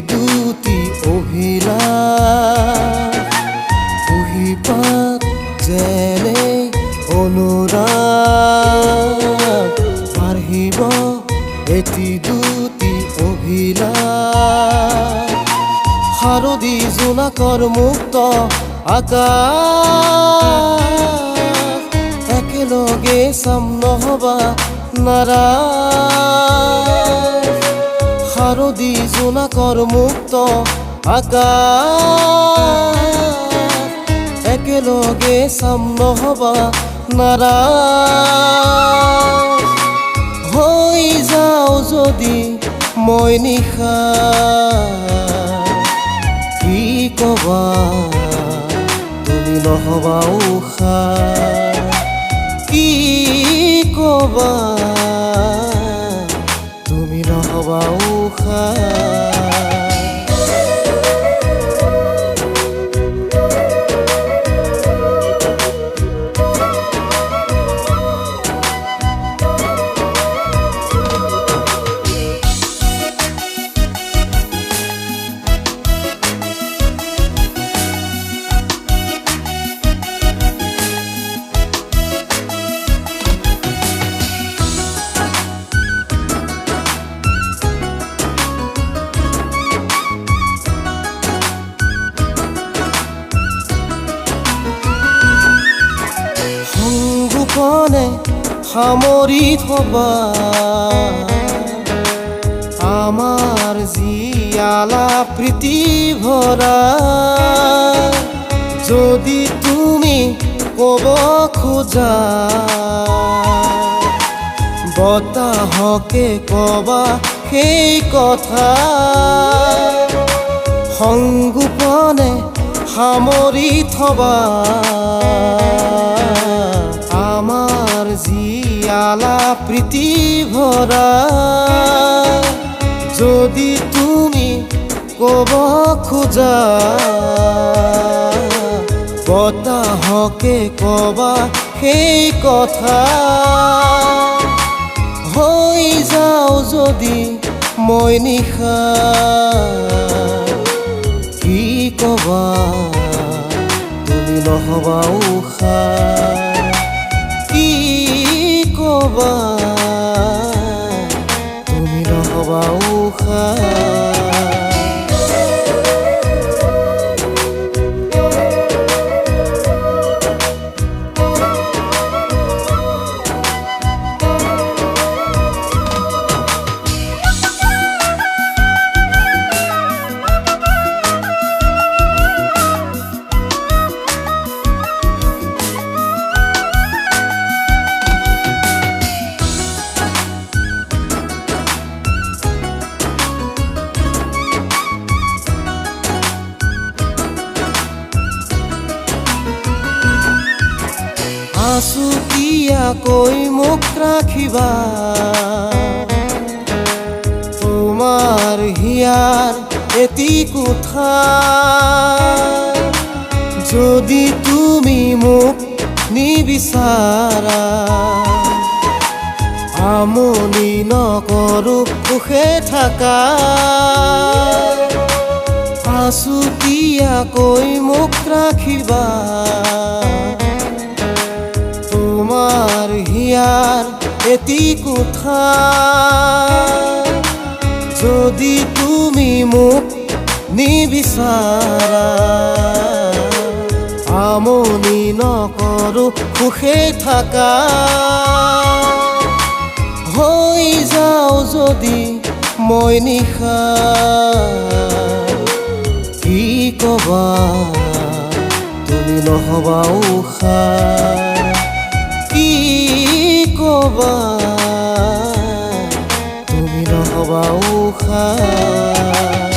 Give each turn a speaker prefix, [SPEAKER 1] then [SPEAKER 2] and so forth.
[SPEAKER 1] দুটি অভিলাষ কুঁহিপাত যেনে অনুৰাগ বাঢ়িব এটি দুটি অভিলাষ শাৰদী জোনাকৰ মুক্ত আকাশ একেলগে চাম নহবা নাৰাজ শাৰদী জোনাকৰ মুক্ত আকাশ একেলগে চাম নহবা নাৰাজ হৈ যাওঁ যদি মই নিশা কি কবা তুমি নহবা উশাহ কি কবা তুমি নহবা উশাহ সংগোপনে সামৰি থবা আমাৰ জিয়ালা প্ৰীতি ভৰা যদি তুমি ক'ব খোজা বতাহকে ক'বা সেই কথা সংগোপনে সামৰি থবা আমাৰ জিয়ালা প্ৰীতি ভৰা যদি তুমি ক'ব খোজা বতাহকে ক'বা সেই কথা হৈ যাওঁ যদি মই নিশা কি কবা তুমি নহবা উশাহ কি কবা তুমি নহবা উশাহ আছুতীয়াকৈ মোক ৰাখিবা তোমাৰ হিয়াৰ এটি কোঠা যদি তুমি মোক নিবিচাৰা আমনি নকৰোঁ সুখে থাকা আছুতীয়াকৈ মোক ৰাখিবা তোমাৰ হিয়াৰ এটি কোঠা যদি তুমি মোক নিবিচাৰা আমনি নকৰোঁ সুখে থাকা হৈ যাওঁ যদি মই নিশা কি কবা তুমি নহবা উশাহ কি কবা তুমি নহবা উশাহ